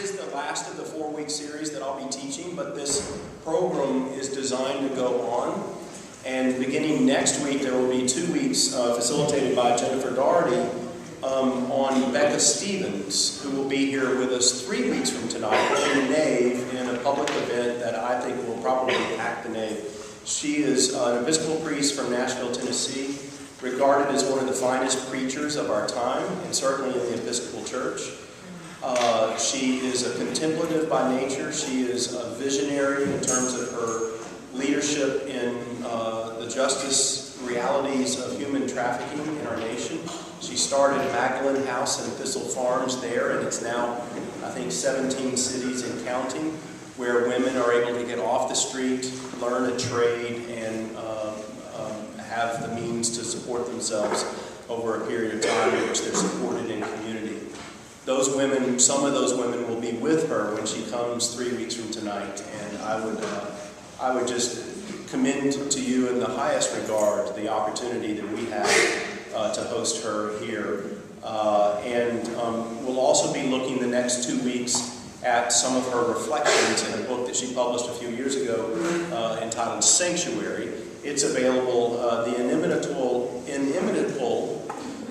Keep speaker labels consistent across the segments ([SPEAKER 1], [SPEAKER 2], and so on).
[SPEAKER 1] is the last of the 4-week series that I'll be teaching, but this program is designed to go on. And beginning next week, there will be 2 weeks facilitated by Jennifer Doherty on Becca Stevens, who will be here with us 3 weeks from tonight in the nave in a public event that I think will probably pack the nave. She is an Episcopal priest from Nashville, Tennessee, regarded as one of the finest preachers of our time, and certainly in the Episcopal Church. She is a contemplative by nature. She is a visionary in terms of her leadership in the justice realities of human trafficking in our nation. She started Magdalene House and Thistle Farms there, and it's now, I think, 17 cities and counting, where women are able to get off the street, learn a trade, and have the means to support themselves over a period of time in which they're supported in community. Those women, some of those women will be with her when she comes 3 weeks from tonight, and I would just commend to you in the highest regard the opportunity that we have to host her here. We'll also be looking the next 2 weeks at some of her reflections in a book that she published a few years ago entitled Sanctuary. It's available, the inimitable,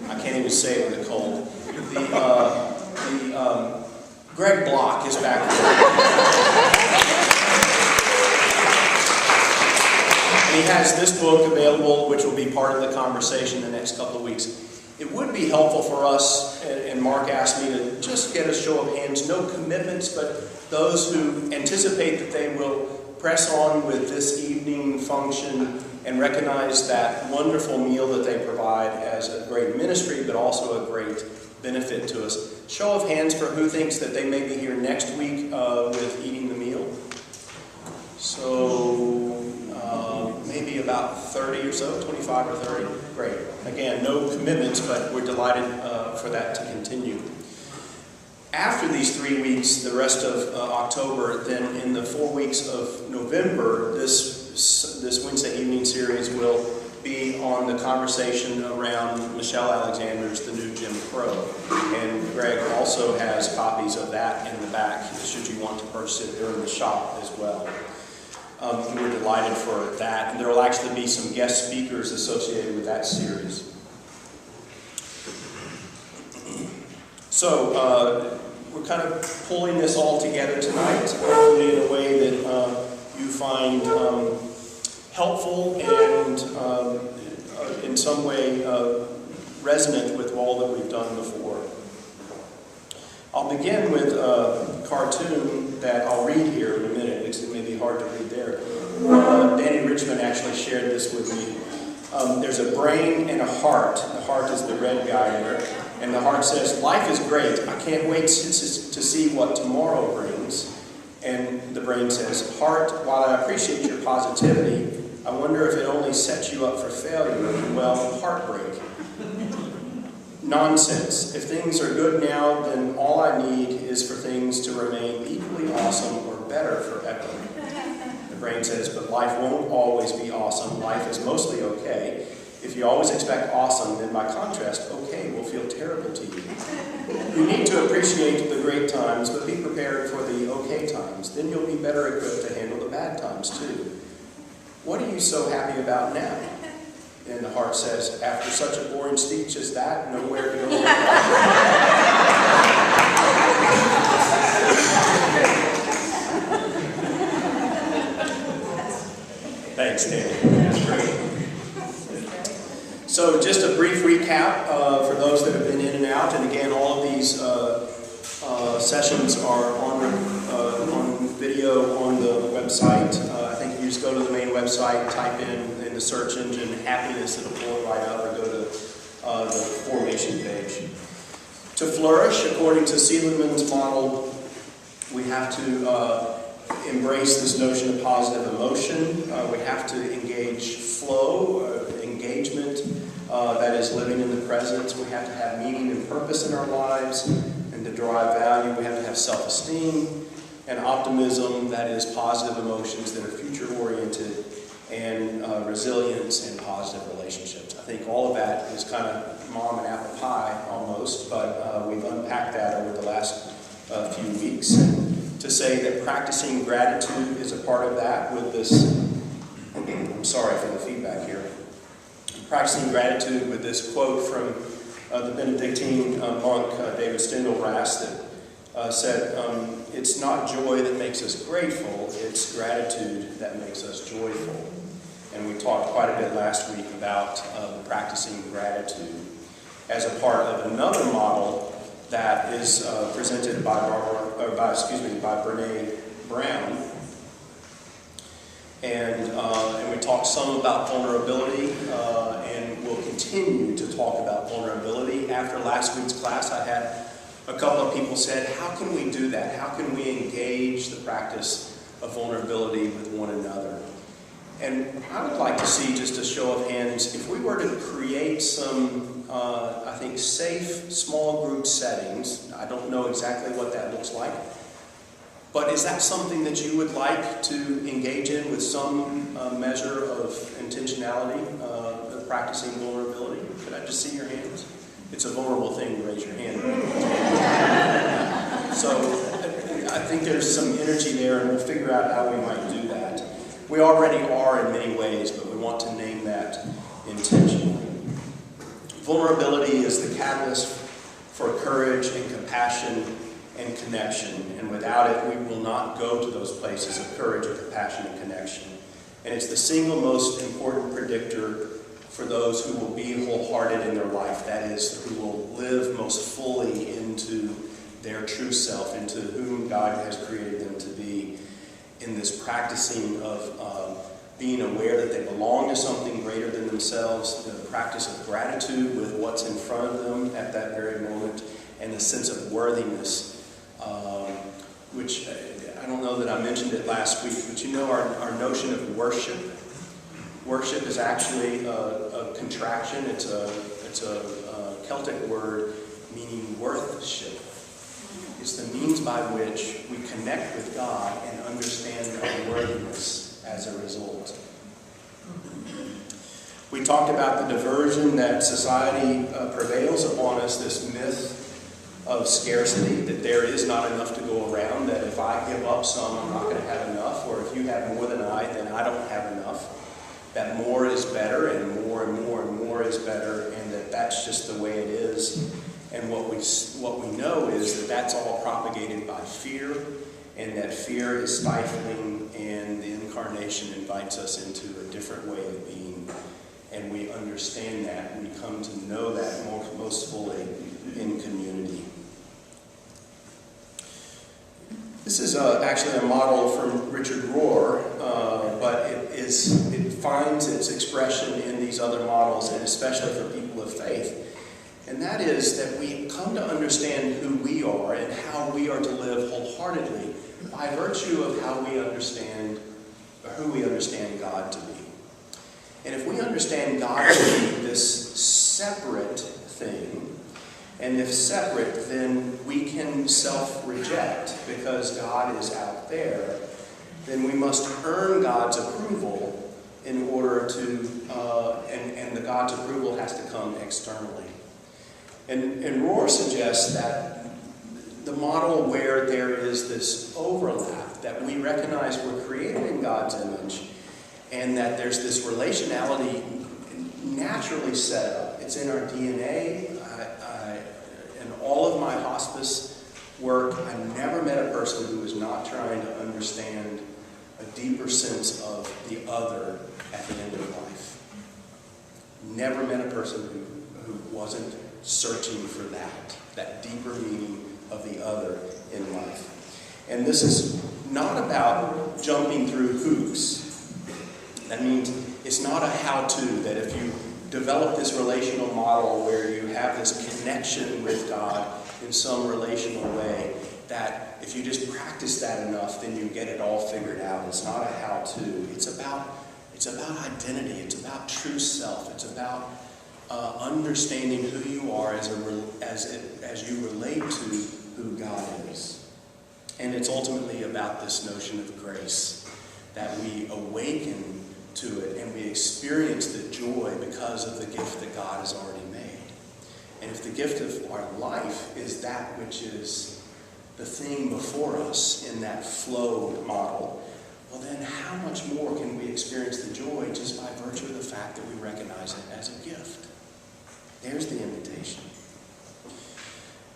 [SPEAKER 1] I can't even say it with a cold, Greg Block is back there. And he has this book available, which will be part of the conversation the next couple of weeks. It would be helpful for us, and Mark asked me to just get a show of hands, no commitments, but those who anticipate that they will press on with this evening function and recognize that wonderful meal that they provide as a great ministry, but also a great benefit to us. Show of hands for who thinks that they may be here next week with eating the meal. So maybe about 30 or so, 25 or 30. Great. Again, no commitments, but we're delighted for that to continue. After these 3 weeks, the rest of October, then in the 4 weeks of November, this Wednesday evening series will be on the conversation around Michelle Alexander's The New Jim Crow. And Greg also has copies of that in the back, should you want to purchase it. They're in the shop as well. We're delighted for that. And there will actually be some guest speakers associated with that series. So, we're kind of pulling this all together tonight, hopefully in a way that you find helpful and in some way resonant with all that we've done before. I'll begin with a cartoon that I'll read here in a minute, because it may be hard to read there. Danny Richmond actually shared this with me. There's a brain and a heart. The heart is the red guy there. And the heart says, "Life is great. I can't wait to see what tomorrow brings." And the brain says, "Heart, while I appreciate your positivity, I wonder if it only sets you up for failure, well, heartbreak." Nonsense. If things are good now, then all I need is for things to remain equally awesome or better forever. The brain says, "But life won't always be awesome. Life is mostly okay. If you always expect awesome, then by contrast, okay will feel terrible to you. You need to appreciate the great times, but be prepared for the okay times. Then you'll be better equipped to handle the bad times too. What are you so happy about now?" And the heart says, "After such a boring speech as that, nowhere to go." Thanks, Danny. That's great. So just a brief recap for those that have been in and out. And again, all of these sessions are on video on the website. I think you just go to the main website, type in the search engine happiness, it'll pull it right up, or go to the formation page. To flourish, according to Seligman's model, we have to embrace this notion of positive emotion. We have to engage flow, engagement, that is living in the present. We have to have meaning and purpose in our lives, and to derive value, we have to have self-esteem and optimism, that is positive emotions that are future-oriented, and resilience and positive relationships. I think all of that is kind of mom and apple pie almost, but we've unpacked that over the last a few weeks, to say that practicing gratitude is a part of that with this, I'm sorry for the feedback here, practicing gratitude with this quote from the Benedictine monk David Steindl-Rast that said, it's not joy that makes us grateful, it's gratitude that makes us joyful. And we talked quite a bit last week about practicing gratitude as a part of another model that is presented by Brene Brown. And we talked some about vulnerability, and we'll continue to talk about vulnerability. After last week's class, I had a couple of people said, how can we do that? How can we engage the practice of vulnerability with one another? And I would like to see, just a show of hands, if we were to create some, I think, safe small group settings. I don't know exactly what that looks like. But is that something that you would like to engage in with some measure of intentionality, of practicing vulnerability? Could I just see your hands? It's a vulnerable thing to raise your hand. So I think there's some energy there, and we'll figure out how we might do that. We already are in many ways, but we want to name that intentionally. Vulnerability is the catalyst for courage and compassion and connection, and without it, we will not go to those places of courage or compassion and connection. And it's the single most important predictor for those who will be wholehearted in their life, that is, who will live most fully into their true self, into whom God has created them to be, in this practicing of being aware that they belong to something greater than themselves, the practice of gratitude with what's in front of them at that very moment, and the sense of worthiness, which I don't know that I mentioned it last week, but you know our notion of worship. Worship is actually a contraction. It's a Celtic word meaning worthship. It's the means by which we connect with God and understand our worthiness as a result. We talked about the diversion that society prevails upon us, this myth of scarcity, that there is not enough to go around, that if I give up some, I'm not going to have enough, or if you have more than I, then I don't have enough. That more is better, and more and more and more is better, and that that's just the way it is. And what we know is that that's all propagated by fear, and that fear is stifling, and the incarnation invites us into a different way of being. And we understand that, and we come to know that most fully in community. This is actually a model from Richard Rohr, but it finds its expression in these other models, and especially for people of faith. And that is that we come to understand who we are and how we are to live wholeheartedly by virtue of how we understand, or who we understand God to be. And if we understand God to be this separate thing, and if separate, then we can self-reject because God is out there, then we must earn God's approval in order to, and the God's approval has to come externally. And Rohr suggests that the model where there is this overlap, that we recognize we're created in God's image, and that there's this relationality naturally set up. It's in our DNA. In all of my hospice work, I never met a person who was not trying to understand a deeper sense of the other at the end of life. Never met a person who wasn't searching for that deeper meaning of the other in life. And this is not about jumping through hoops. That means it's not a how-to, that if you develop this relational model where you have this connection with God in some relational way, that if you just practice that enough, then you get it all figured out. It's not a how-to. It's about identity. It's about true self. It's about understanding who you are as you relate to who God is. And it's ultimately about this notion of grace, that we awaken to it and we experience the joy because of the gift that God has already made. And if the gift of our life is that which is the thing before us in that flow model, well then how much more can we experience the joy just by virtue of the fact that we recognize it as a gift? There's the invitation.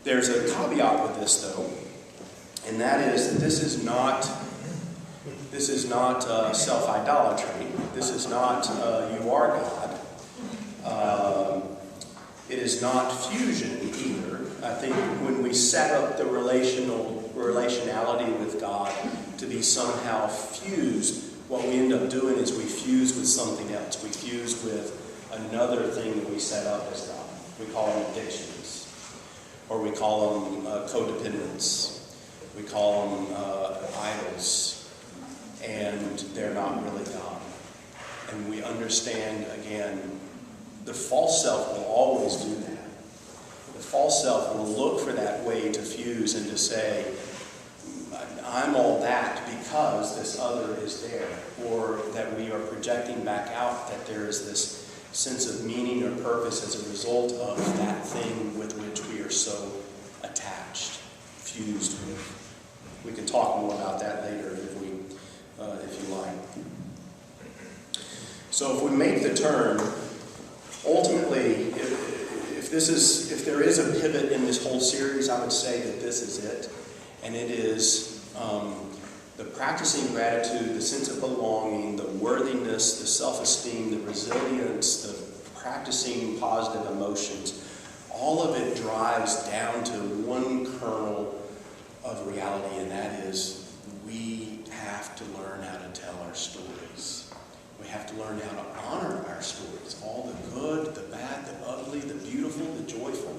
[SPEAKER 1] There's a caveat with this though, and that is that this is not self-idolatry. This is not you are God. It is not fusion either. I think when we set up the relationality with God to be somehow fused, what we end up doing is we fuse with something else. We fuse with another thing that we set up as God. We call them addictions, or we call them codependence. We call them idols, and they're not really God. And we understand, again, the false self will always do that. The false self will look for that way to fuse and to say, I'm all that because this other is there, or that we are projecting back out that there is this sense of meaning or purpose as a result of that thing with which we are so attached, fused with. We can talk more about that later if you like. So if we make the turn, ultimately, if there is a pivot in this whole series, I would say that this is it, and it is the practicing gratitude, the sense of belonging, the worthiness, the self-esteem, the resilience, the practicing positive emotions. All of it drives down to one kernel of reality, and that is we have to learn how to tell our stories. We have to learn how to honor our stories, all the good, the bad, the ugly, the beautiful, the joyful.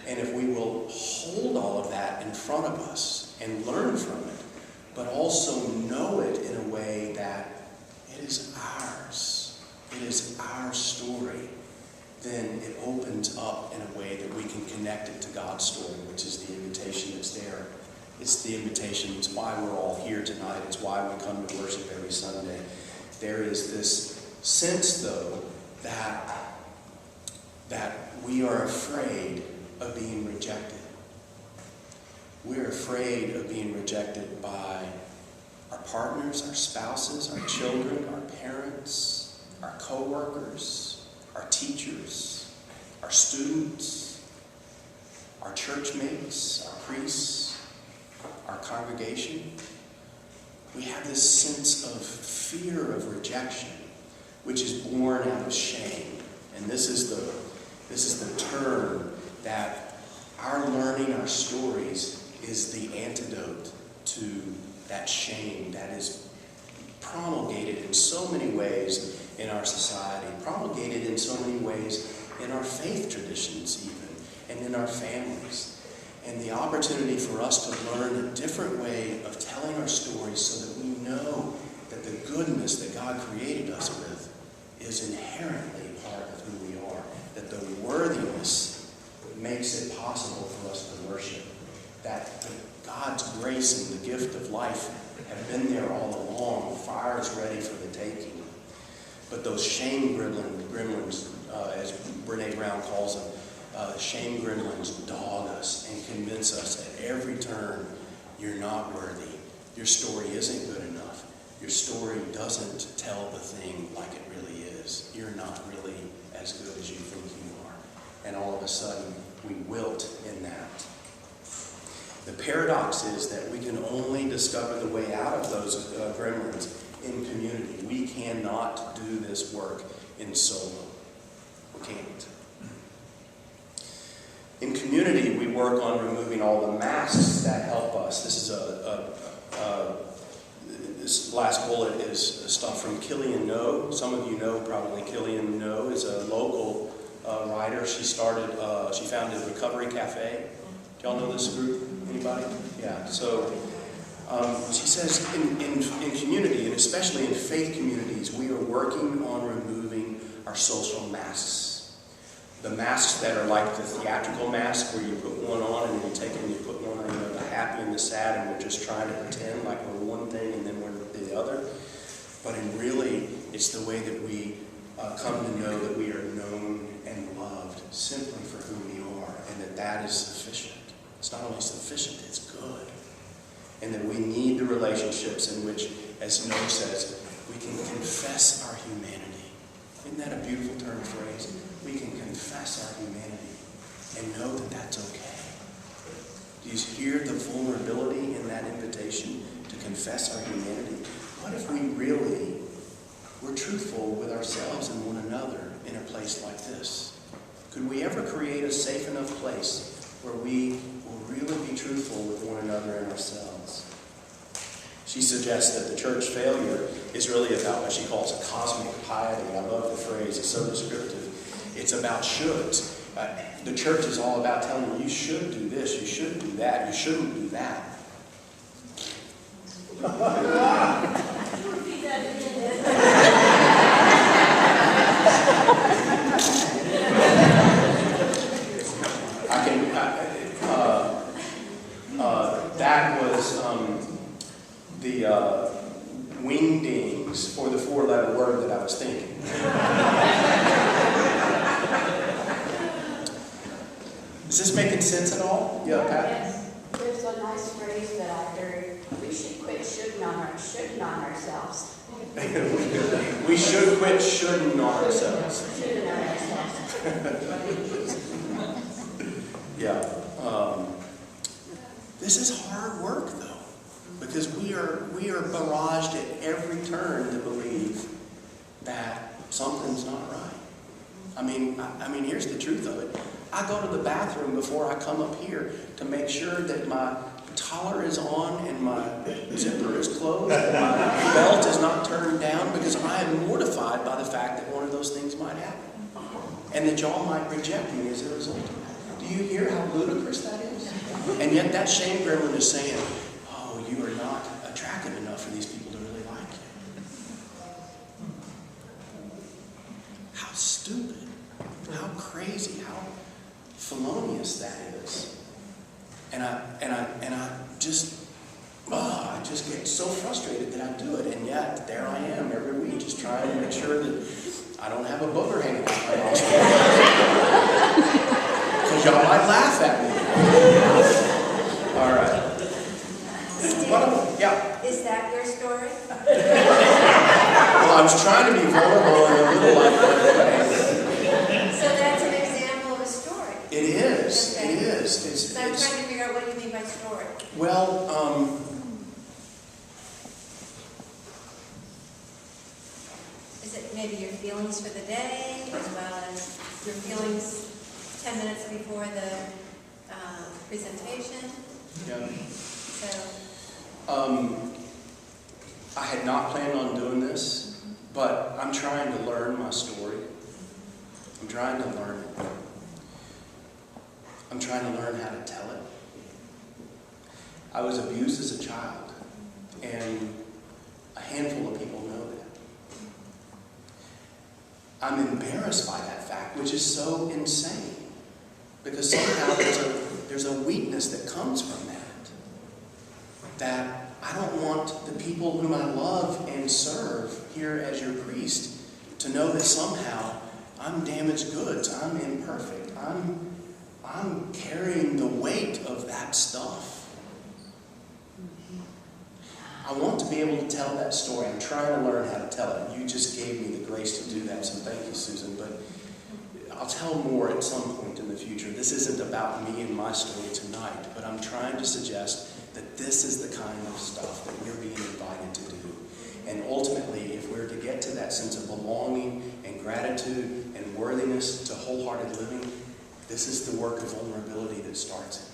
[SPEAKER 1] And if we will hold all of that in front of us and learn from it, but also know it in a way that it is ours, it is our story, then it opens up in a way that we can connect it to God's story, which is the invitation that's there. It's the invitation. It's why we're all here tonight. It's why we come to worship every Sunday. There is this sense, though, that we are afraid of being rejected. We're afraid of being rejected by our partners, our spouses, our children, our parents, our co-workers, our teachers, our students, our church mates, our priests, our congregation. We have this sense of fear of rejection, which is born out of shame. And this is the turn that our learning our stories is the antidote to that shame that is promulgated in so many ways in our society, promulgated in so many ways in our faith traditions even, and in our families. And the opportunity for us to learn a different way of telling our stories so that we know that the goodness that God created us with is inherently part of who we are, that the worthiness makes it possible for us to worship, that God's grace and the gift of life have been there all along, fire is ready for the taking. But those shame gremlins, as Brene Brown calls them, shame gremlins dog us and convince us at every turn, you're not worthy. Your story isn't good enough. Your story doesn't tell the thing like it really is. You're not really as good as you think you are. And all of a sudden, we wilt in that. The paradox is that we can only discover the way out of those gremlins in community. We cannot do this work in solo. We can't. In community, we work on removing all the masks that help us. This is this last bullet is stuff from Killian No. Some of you know probably Killian No is a local writer. She founded Recovery Cafe. Do y'all know this group? Anybody? Yeah. So she says in community, and especially in faith communities, we are working on removing our social masks. The masks that are like the theatrical mask where you put one on and then you take it and you put one on, the happy and the sad, and we're just trying to pretend like we're one thing and then we're the other. But really, it's the way that we come to know that we are known and loved simply for who we are, and that is sufficient. It's not only sufficient, it's good. And that we need the relationships in which, as Noah says, we can confess our humanity. Isn't that a beautiful turn of phrase? We can confess our humanity and know that that's okay. Do you hear the vulnerability in that invitation to confess our humanity? What if we really were truthful with ourselves and one another in a place like this? Could we ever create a safe enough place where we will really be truthful with one another and ourselves? She suggests that the church failure is really about what she calls a cosmic piety. I love the phrase, it's so descriptive. It's about shoulds. The church is all about telling you, you should do this, you should do that, you shouldn't do that. That was the wingdings for the four-letter word that I was thinking. Is this making sense at all? Yeah, Pat?
[SPEAKER 2] Yes. There's a nice phrase that I heard. We should quit shouldn't on ourselves.
[SPEAKER 1] We should quit shouldn't on ourselves.
[SPEAKER 2] Shouldn't on ourselves.
[SPEAKER 1] Yeah. This is hard work, though, because we are barraged at every turn to believe that something's not right. I mean, here's the truth of it. I go to the bathroom before I come up here to make sure that my collar is on and my zipper is closed and my belt is not turned down, because I am mortified by the fact that one of those things might happen and that y'all might reject me as a result of that. Do you hear how ludicrous that is? And yet that shame gremlin is saying, oh, you are not attractive enough for these people to really like you. How stupid, how crazy, how felonious that is. And I just get so frustrated that I do it. And yet there I am every week just trying to make sure that I don't have a booger hanging out my nostril. Because y'all might laugh at me. All right. Yeah.
[SPEAKER 2] Is that your story?
[SPEAKER 1] Well, I was trying to be vulnerable and a little like that.
[SPEAKER 2] So that's an example of a story.
[SPEAKER 1] It is.
[SPEAKER 2] Okay.
[SPEAKER 1] It is.
[SPEAKER 2] So I'm trying to figure out what you mean by story.
[SPEAKER 1] Well,
[SPEAKER 2] is it maybe your feelings for the day, as well as your feelings 10 minutes before the presentation?
[SPEAKER 1] yeah.
[SPEAKER 2] So,
[SPEAKER 1] I had not planned on doing this, but I'm trying to learn my story. I'm trying to learn it. I'm trying to learn how to tell it. I was abused as a child, and a handful of people know that. I'm embarrassed by that fact, which is so insane, because somehow there's a weakness that comes from that I don't want the people whom I love and serve here as your priest to know that somehow I'm damaged goods, I'm imperfect, I'm carrying the weight of that stuff. I want to be able to tell that story. I'm trying to learn how to tell it. You just gave me the grace to do that, so thank you, Susan. But I'll tell more at some point in the future. This isn't about me and my story tonight, but I'm trying to suggest that this is the kind of stuff that we're being invited to do. And ultimately, if we're to get to that sense of belonging and gratitude and worthiness to wholehearted living, this is the work of vulnerability that starts it.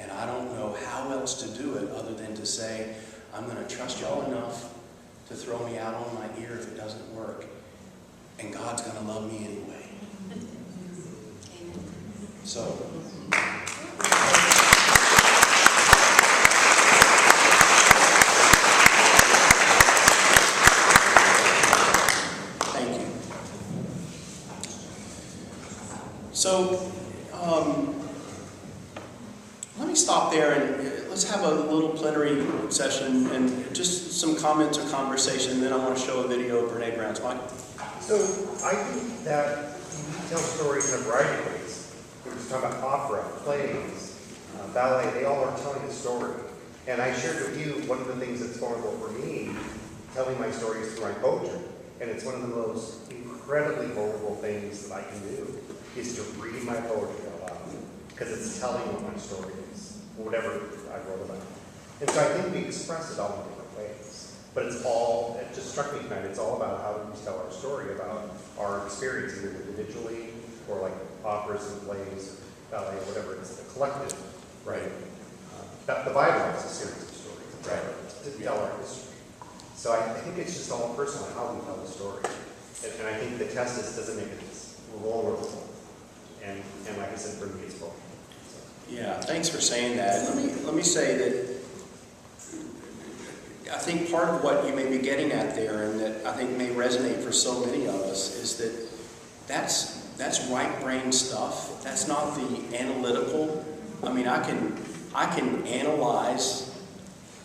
[SPEAKER 1] And I don't know how else to do it other than to say, I'm going to trust y'all enough to throw me out on my ear if it doesn't work. And God's going to love me anyway. So... So, let me stop there and let's have a little plenary session and just some comments or conversation. Then I want to show a video of Brene Brown's. Michael?
[SPEAKER 3] So, I think that you tell stories in a variety of ways. We're just talking about opera, plays, ballet. They all are telling a story. And I shared with you one of the things that's vulnerable for me, telling my stories through my poetry. And it's one of the most incredibly vulnerable things that I can do, is to read my poetry out loud. Because it's telling what my story is, or whatever I wrote about. And so I think we express it all in different ways. But it's all, it just struck me tonight, it's all about how we tell our story about our experience, either individually or like operas and plays, ballet, or whatever. It's the collective, right? The Bible has a series of stories, right? To tell our history. So I think it's just all personal how we tell the story. And I think the test is, does it make it vulnerable? And like I said, for me, it's both. So.
[SPEAKER 1] Yeah, thanks for saying that. Let me say that I think part of what you may be getting at there, and that I think may resonate for so many of us, is that that's right brain stuff. That's not the analytical. I mean, I can analyze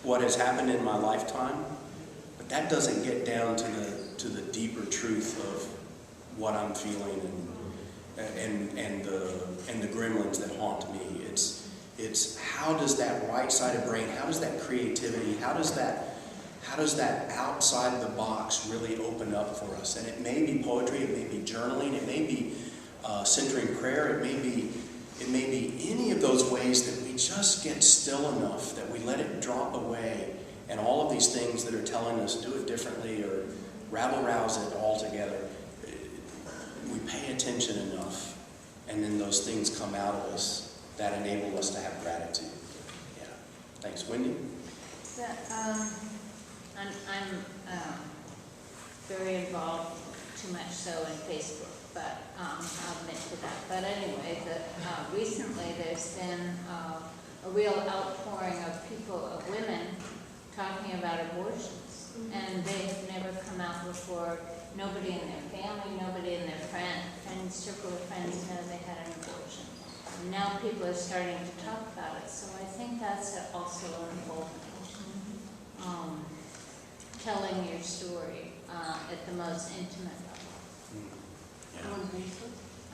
[SPEAKER 1] what has happened in my lifetime, but that doesn't get down to the deeper truth of what I'm feeling and the gremlins that haunt me. It's how does that right side of brain, how does that creativity, how does that outside the box really open up for us? And it may be poetry, it may be journaling, it may be centering prayer, it may be any of those ways that we just get still enough, that we let it drop away, and all of these things that are telling us do it differently or rabble-rouse it all together. We pay attention enough, and then those things come out of us that enable us to have gratitude. Yeah. Thanks. Wendy?
[SPEAKER 4] So, I'm very involved, too much so in Facebook, but I'll admit to that. But anyway, recently there's been a real outpouring of people, of women, talking about abortions. And they have never come out before. Nobody in their family, nobody in their circle of friends know they had an abortion. And now people are starting to talk about it. So I think that's also involved. Telling your story at the most intimate level.
[SPEAKER 1] Yeah.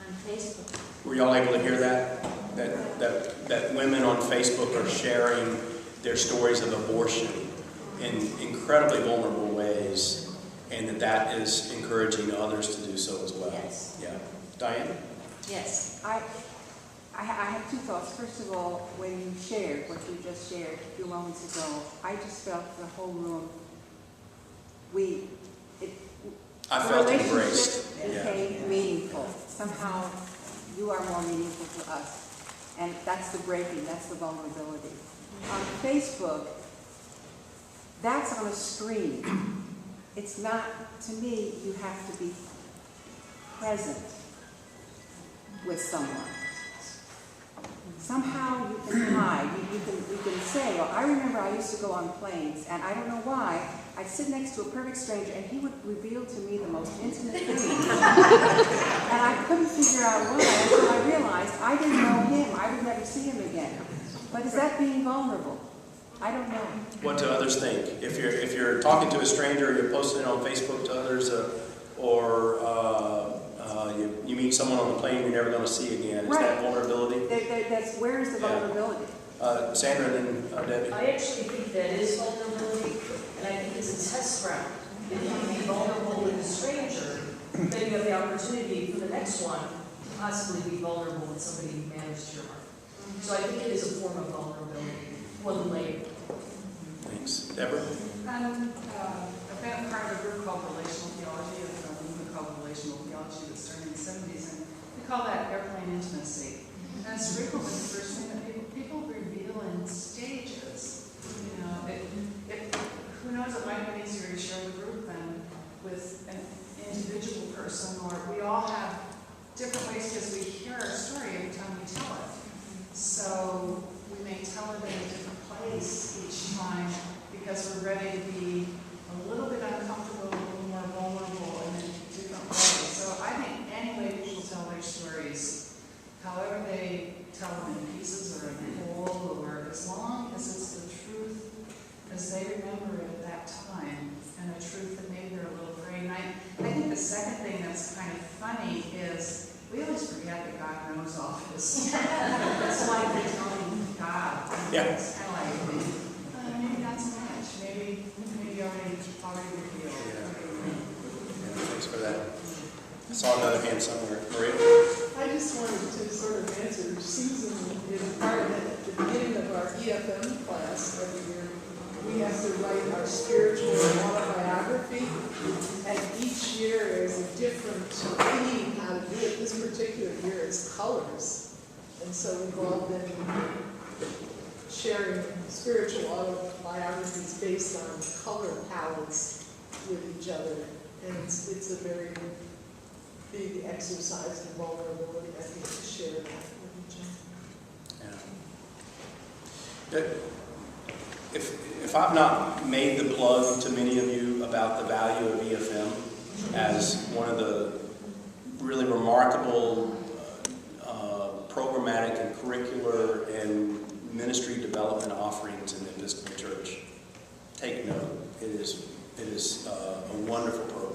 [SPEAKER 4] On Facebook.
[SPEAKER 1] Were y'all able to hear that? That women on Facebook are sharing their stories of abortion in incredibly vulnerable ways, and that is encouraging others to do so as well.
[SPEAKER 4] Yes.
[SPEAKER 1] Yeah. Diane?
[SPEAKER 4] Yes.
[SPEAKER 5] I have two thoughts. First of all, when you shared what you just shared a few moments ago, I just felt the whole room,
[SPEAKER 1] I
[SPEAKER 5] the
[SPEAKER 1] felt
[SPEAKER 5] relationship
[SPEAKER 1] embraced.
[SPEAKER 5] became meaningful. Somehow you are more meaningful to us. And that's the breaking, that's the vulnerability. On Facebook, that's on a screen. It's not, to me, you have to be present with someone. Somehow you can hide. You can say, well, I remember I used to go on planes, and I don't know why, I'd sit next to a perfect stranger, and he would reveal to me the most intimate things. And I couldn't figure out why until I realized I didn't know him. I would never see him again. But is that being vulnerable? I don't know.
[SPEAKER 1] What do others think? If you're talking to a stranger, you're posting it on Facebook to others, or you meet someone on the plane you're never going to see again, is that vulnerability?
[SPEAKER 5] Where is the vulnerability?
[SPEAKER 1] Sandra and then Debbie.
[SPEAKER 6] I actually think that is vulnerability, and I think it's a test ground. If you can be vulnerable with a stranger, then you have the opportunity for the next one to possibly be vulnerable with somebody who managed your heart. So I think it is a form of vulnerability, one layer.
[SPEAKER 1] Thanks. Deborah?
[SPEAKER 7] I've been a part of a group called Relational Theology, a movement called Relational Theology that started in the 70s, and we call that airplane intimacy. And it's frequently the first thing that people reveal in stages. You know, who knows, it might be easier to share the group than with an individual person, or we all have different ways because we hear our story every time we tell it. So we may tell it in a different place each time because we're ready to be a little bit uncomfortable, a little more vulnerable in a different way. So I think any way people tell their stories, however they tell them in pieces or in whole, or as long as it's the truth as they remember it at that time, and a truth that maybe they're a little afraid. And I think the second thing that's kind of funny is we always forget that God knows all this. It's like we're telling God.
[SPEAKER 1] Yeah.
[SPEAKER 7] It's kind of like,
[SPEAKER 1] Saw another hand somewhere. Maria?
[SPEAKER 8] I just wanted to sort of answer Susan in part that at the beginning of our EFM class every year, we have to write our spiritual autobiography, and each year is a different theme how to do it. This particular year is colors, and so we've all been sharing spiritual autobiographies based on color palettes with each other, and it's a very big exercise in vulnerability, I think, to share that with each other.
[SPEAKER 1] Yeah. If I've not made the plug to many of you about the value of EFM as one of the really remarkable programmatic and curricular and ministry development offerings in the Episcopal Church, take note. It is a wonderful program.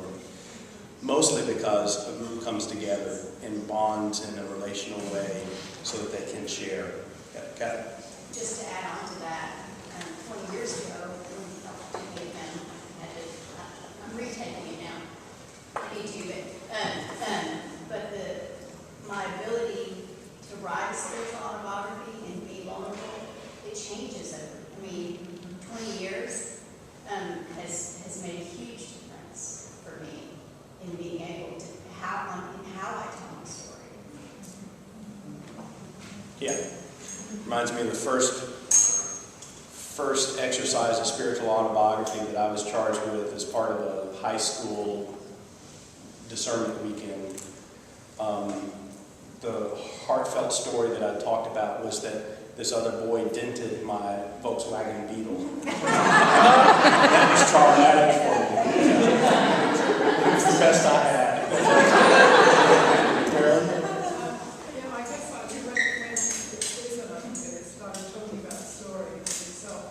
[SPEAKER 1] Mostly because a group comes together and bonds in a relational way so that they can share. Kathy?
[SPEAKER 9] Just to add on to that, 20 years ago, I'm retaking it now. I need to, but my ability to write a spiritual autobiography and be vulnerable, it changes over. 20 years has made a huge difference for me in being able to how I tell my story.
[SPEAKER 1] Yeah. Reminds me of the first exercise of spiritual autobiography that I was charged with as part of a high school discernment weekend. The heartfelt story that I talked about was that this other boy dented my Volkswagen Beetle. That was traumatic for me. It was the best I had.
[SPEAKER 8] Yeah, I guess I would recommend it isn't and started talking about story itself.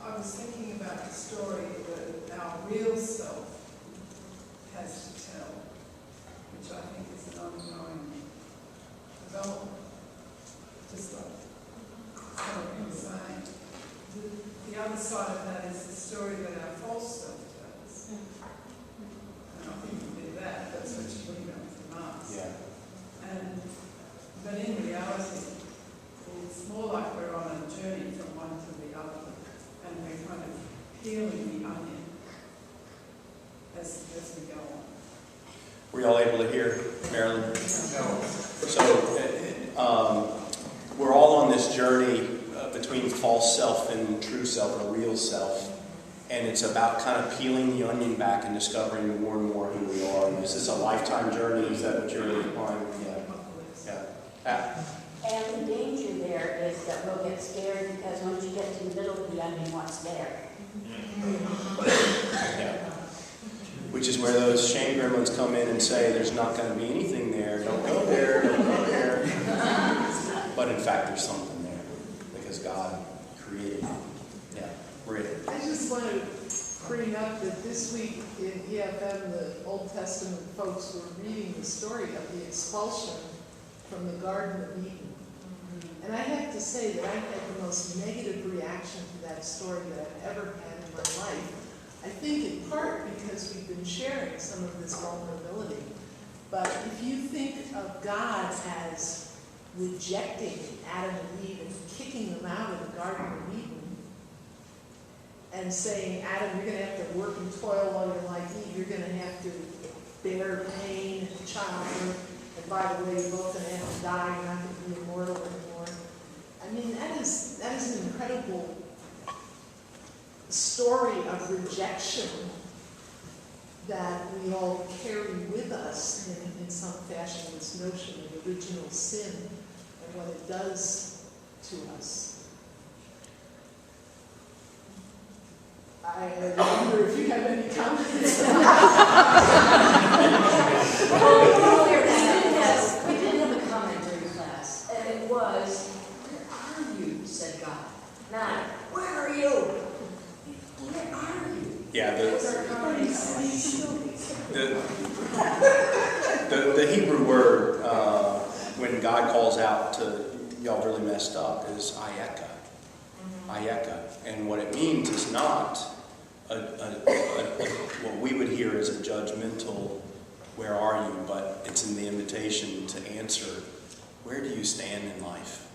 [SPEAKER 8] I was thinking about the story that our real self has to tell, which I think is an ongoing development. Just like some of you were saying. The other side of that is the story that our false self tells. And I think we do that. That's what you bring up from us.
[SPEAKER 1] Yeah.
[SPEAKER 8] But in reality, it's more like we're on a journey from one to the other, and we're kind of peeling the onion as we go on.
[SPEAKER 1] Were y'all able to hear Marilyn? No. So we're all on this journey between false self and true self, or real self. And it's about kind of peeling the onion back and discovering more and more who we are. Is this a lifetime journey? Is that what you're implying? Yeah.
[SPEAKER 10] And the danger there is that we'll get scared because once you get to the middle of the onion, what's there?
[SPEAKER 1] Yeah. Which is where those shame gremlins come in and say, there's not going to be anything there. Don't go there. Don't go there. But in fact, there's something there because God created it. Yeah. Maria.
[SPEAKER 8] I just want to bring up that this week in EFM, the Old Testament folks were reading the story of the expulsion from the Garden of Eden. And I have to say that I had the most negative reaction to that story that I've ever had in my life. I think in part because we've been sharing some of this vulnerability. But if you think of God as rejecting Adam and Eve and kicking them out of the Garden of Eden, and saying, Adam, you're going to have to work and toil while you're like Eve. You're going to have to bear pain and childbirth. And by the way, you're both going to have to die. You're not going to be immortal anymore. I mean, that is an incredible story of rejection that we all carry with us in some fashion, this notion of original sin and what it does to us. I wonder if you have any comments.
[SPEAKER 10] Yes, we did have a comment during class, and it was, "Where are you?" said God. Not, "Where are you?" Where are you?
[SPEAKER 1] Yeah.
[SPEAKER 10] Those are comments.
[SPEAKER 1] The Hebrew word when God calls out to y'all really messed up is ayeka. Ayeka. And what it means is not what we would hear as a judgmental, where are you? But it's in the invitation to answer, where do you stand in life?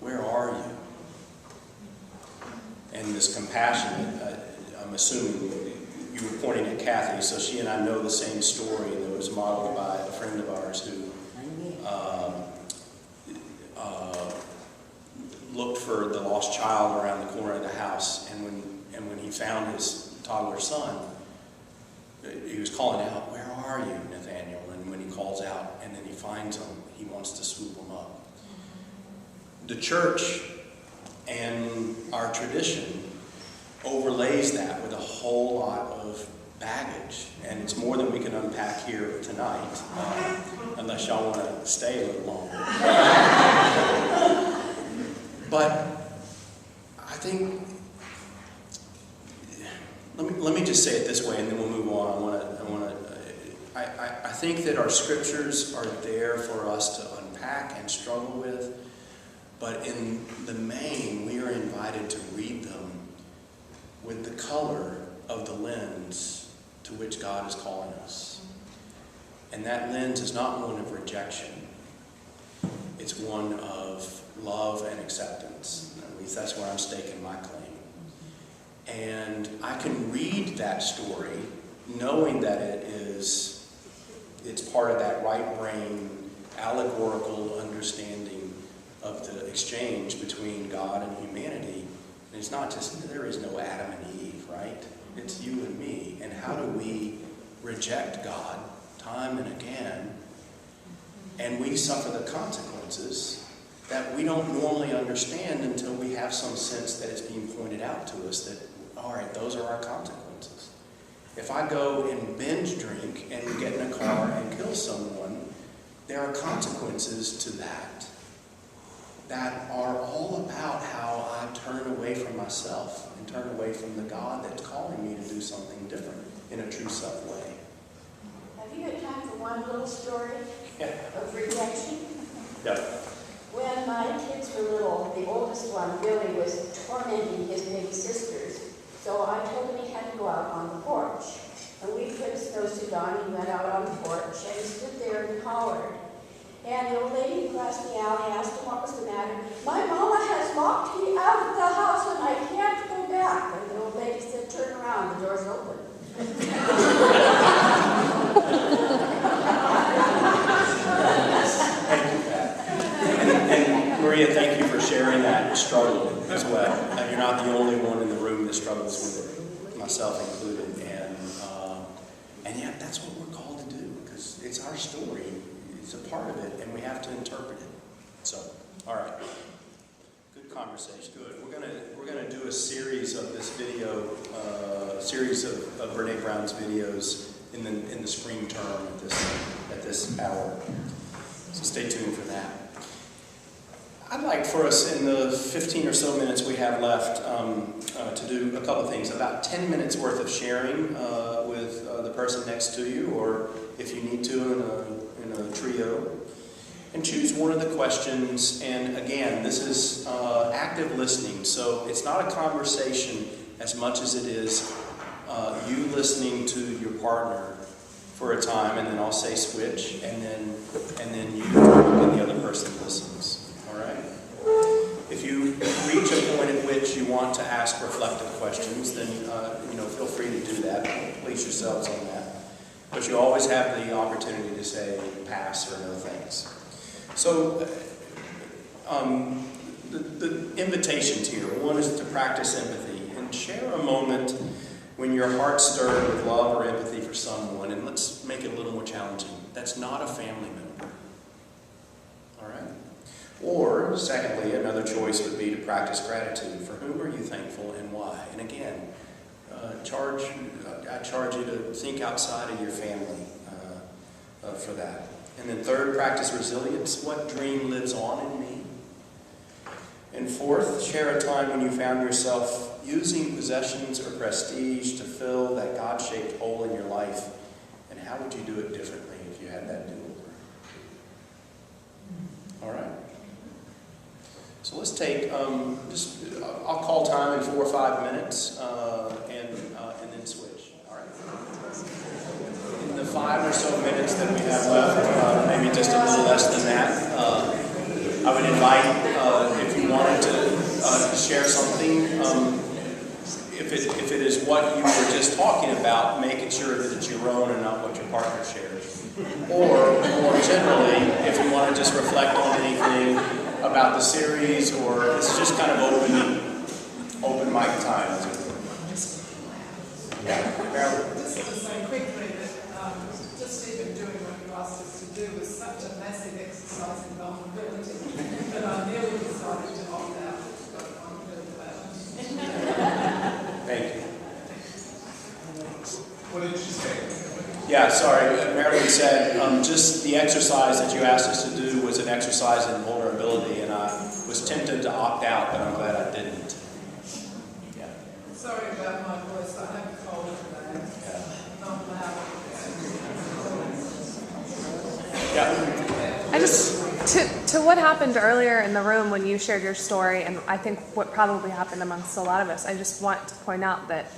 [SPEAKER 1] Where are you? And this compassionate, I'm assuming you were pointing at Kathy, so she and I know the same story that was modeled by a friend of ours who looked for the lost child around the corner of the house, and when he found his toddler son, he was calling out, "Where are you, Nathaniel?" And when he calls out and then he finds him, he wants to swoop him up. The church and our tradition overlays that with a whole lot of baggage, and it's more than we can unpack here tonight, unless y'all want to stay a little longer. But I think, let me just say it this way, and then we'll move on. I think that our scriptures are there for us to unpack and struggle with, but in the main, we are invited to read them with the color of the lens to which God is calling us. And that lens is not one of rejection. It's one of love and acceptance. At least that's where I'm staking my claim. And I can read that story knowing that it's part of that right brain allegorical understanding of the exchange between God and humanity. And it's not just, there is no Adam and Eve, right? It's you and me. And how do we reject God time and again? And we suffer the consequences that we don't normally understand until we have some sense that it's being pointed out to us that, all right, those are our consequences. If I go and binge drink and get in a car and kill someone, there are consequences to that are all about how I turn away from myself and turn away from the God that's calling me to do something different in a true self way.
[SPEAKER 9] Have you had time for one little story of rejection?
[SPEAKER 1] Yeah.
[SPEAKER 9] When my kids were little, the oldest one, Billy, was tormenting his big sisters. So I told him he had to go out on the porch. And we put his snowsuit on, he went out on the porch, and he stood there and hollered. And the old lady across the alley asked him what was the matter. "My mama has locked me out of the house and I can't go back." And the old lady said, "Turn around, the door's open."
[SPEAKER 1] Thank you, Pat. And Maria, thank you for sharing that struggle as well. And you're not the only one in the room that struggles with it, myself included. And yet that's what we're called to do, because it's our story. It's a part of it, and we have to interpret it. So, all right. Good conversation. Good. We're gonna do a series of this video, series of Brene Brown's videos in the spring term at this hour. So stay tuned for that. I'd like for us in the 15 or so minutes we have left to do a couple things. About 10 minutes worth of sharing with the person next to you, or if you need to in a trio. And choose one of the questions, and again, this is active listening, so it's not a conversation as much as it is you listening to your partner for a time, and then I'll say switch, and then you and the other person listens. All right? If you reach a point at which you want to ask reflective questions, then feel free to do that. Please yourselves on that. But you always have the opportunity to say pass or no thanks. So the invitations here. One is to practice empathy and share a moment when your heart's stirred with love or empathy for someone, and let's make it a little more challenging. That's not a family member. All right? Or, secondly, another choice would be to practice gratitude. For whom are you thankful and why? And again, I charge you to think outside of your family for that. And then third, practice resilience. What dream lives on in me? And fourth, share a time when you found yourself using possessions or prestige to fill that God-shaped hole in your life. And how would you do it differently if you had that do-over? All right. So let's take, I'll call time in 4 or 5 minutes, and then switch, all right? In the 5 or so minutes that we have left, maybe just a little less than that, I would invite, if you wanted to share something, if it is what you were just talking about, making sure that it's your own and not what your partner shares. Or, more generally, if you want to just reflect on anything about the series, or it's just kind of open mic time, as it were. Yeah, Marilyn.
[SPEAKER 8] Just to say quickly that just even doing what you asked us to do was such a massive exercise in vulnerability that I nearly decided to opt out.
[SPEAKER 1] Thank you.
[SPEAKER 11] What did you say?
[SPEAKER 1] Yeah, sorry. Marilyn said just the exercise that you asked us to do was an exercise in vulnerability, and I was tempted to opt out, but I'm glad I didn't. Yeah.
[SPEAKER 8] Sorry about my voice. I have a cold today. Not loud.
[SPEAKER 1] Yeah.
[SPEAKER 12] I just, to what happened earlier in the room when you shared your story, and I think what probably happened amongst a lot of us, I just want to point out that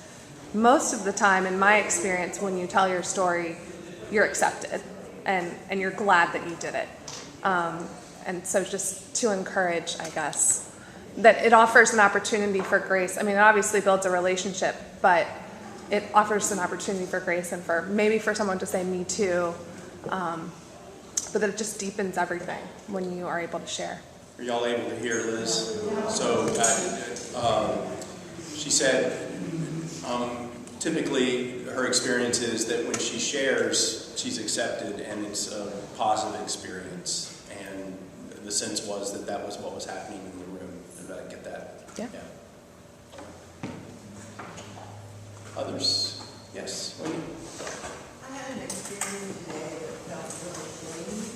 [SPEAKER 12] most of the time, in my experience, when you tell your story, you're accepted, and you're glad that you did it. And so just to encourage, I guess, that it offers an opportunity for grace. I mean, it obviously builds a relationship, but it offers an opportunity for grace and maybe for someone to say, me too. But that it just deepens everything when you are able to share.
[SPEAKER 1] Are y'all able to hear Liz? So she said typically her experience is that when she shares, she's accepted and it's a positive experience. And the sense was that was what was happening in the room. Did I get that?
[SPEAKER 12] Yeah.
[SPEAKER 1] Others? Yes. Wendy?
[SPEAKER 13] I had an experience today that felt really clean.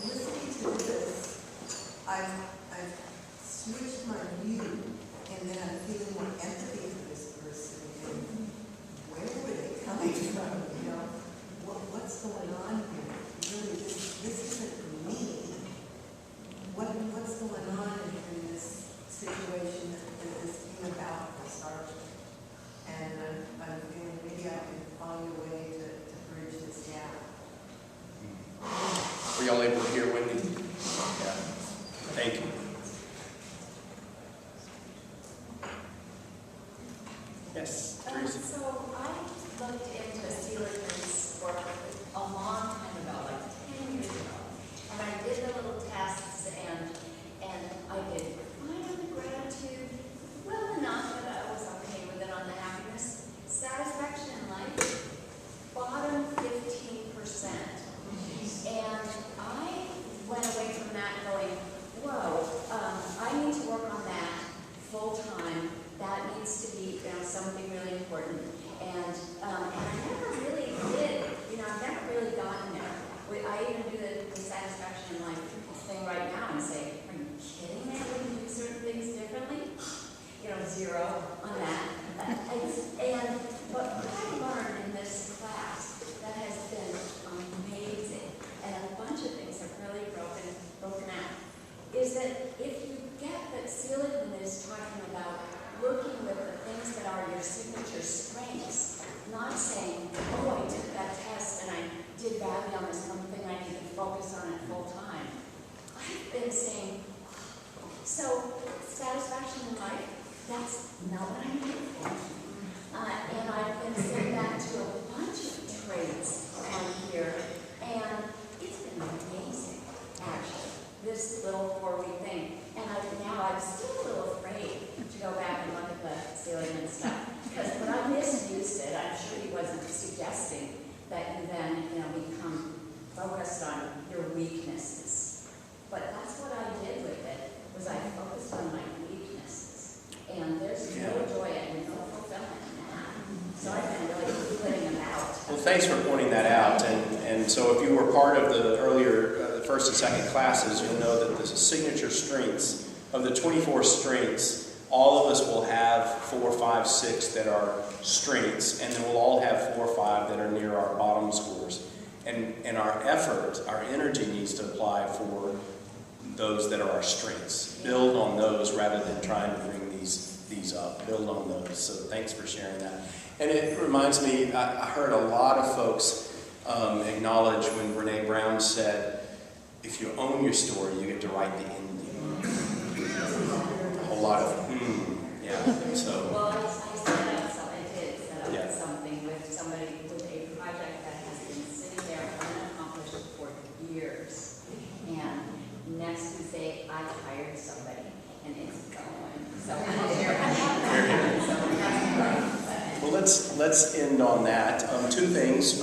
[SPEAKER 13] Listening to this, I've switched my view, and then I'm feeling more empathy for this person. And where were they coming from? You know, what's going on here? Really, this isn't me. What's going on in this situation that this came about this article? And I'm feeling maybe I can find a way to bridge this gap.
[SPEAKER 1] Were y'all able to hear Wendy? Yeah. Thank you. Yes, Teresa.
[SPEAKER 14] So I looked into Seligman's work a long time ago, like 10 years ago, and I did the little tests, and I did fine on the gratitude, well enough that I was okay with it on the happiness. Satisfaction in life, bottom 15%. And I went away from that going, whoa, I need to work on that full time. That needs to be, something really important. And I never really did, I've never really gotten there. I even do the satisfaction in life thing right now and say, are you kidding me? I wouldn't do certain things differently? 0 on that. And what I learned in this class that has been amazing, and a bunch of things have really broken out, is that if you get that Seligman is talking about working with the things that are your signature strengths, not saying, oh, I took that test and I did badly on this one thing, I need to focus on it full time. I've been saying, so satisfaction in life, that's not what I'm here for. And I've been saying that to a bunch of traits on here, and it's been amazing, actually, this little 4-week thing. And I'm still a little afraid to go back and look at the Seligman stuff, because when I misused it, I'm sure he wasn't suggesting that you then, become focused on your weaknesses. But that's what I did with it, was I focused on my weaknesses. And there's no joy and no fulfillment in that. So I've been really putting them out.
[SPEAKER 1] Well, thanks for pointing that out. And so if you were part of the earlier, the first and second classes, you'll know that the signature strengths, of the 24 strengths, all of us will have 4, 5, 6 that are strengths, and then we'll all have 4 or 5 that are near our bottom scores. And our effort, our energy needs to apply for those that are our strengths. Build on those rather than trying to bring these up. Build on those. So thanks for sharing that. And it reminds me, I heard a lot of folks acknowledge when Brene Brown said, if you own your story, you get to write the ending. A whole lot of, yeah. So.
[SPEAKER 14] Well, I did set up something with somebody with a project that has been sitting there unaccomplished for years. And next Tuesday, I hired somebody, and it's going. So
[SPEAKER 1] well, let's end on that. Two things.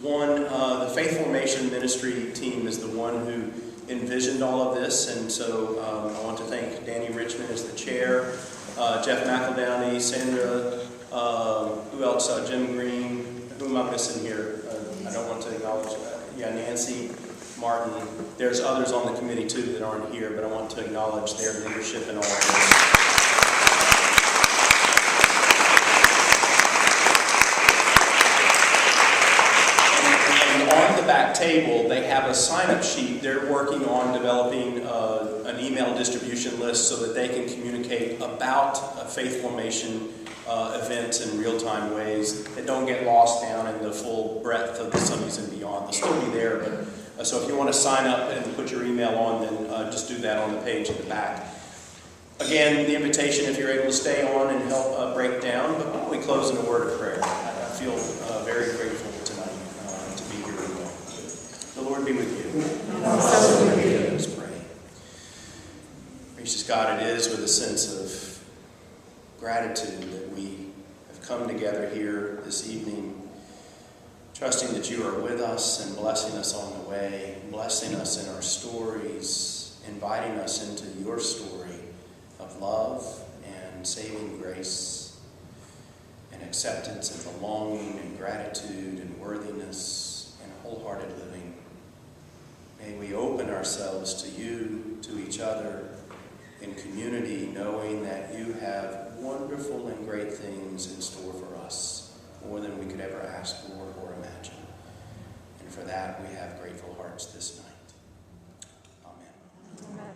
[SPEAKER 1] One, the Faith Formation Ministry team is the one who envisioned all of this, and so I want to thank Danny Richmond as the chair, Jeff McEldowney, Sandra, who else? Jim Green. Who am I missing here? I don't want to acknowledge. Nancy, Martin. There's others on the committee too that aren't here, but I want to acknowledge their leadership in all of this. On the back table, they have a sign-up sheet. They're working on developing an email distribution list so that they can communicate about faith formation events in real-time ways that don't get lost down in the full breadth of the Sundays and beyond. They'll still be there, but so if you want to sign up and put your email on, then just do that on the page at the back. Again, the invitation, if you're able to stay on and help break down, but why don't we close in a word of prayer? I feel very grateful tonight to be here with you all. The Lord be with you. Let us pray. Gracious God, it is with a sense of gratitude that we have come together here this evening, trusting that you are with us and blessing us on the way, blessing us in our stories, inviting us into your story of love and saving grace and acceptance and belonging and gratitude and worthiness and wholehearted living. May we open ourselves to you, to each other, in community, knowing that you have wonderful and great things in store for us, more than we could ever ask for or imagine. And for that, we have grateful hearts this night. Amen.
[SPEAKER 12] Amen.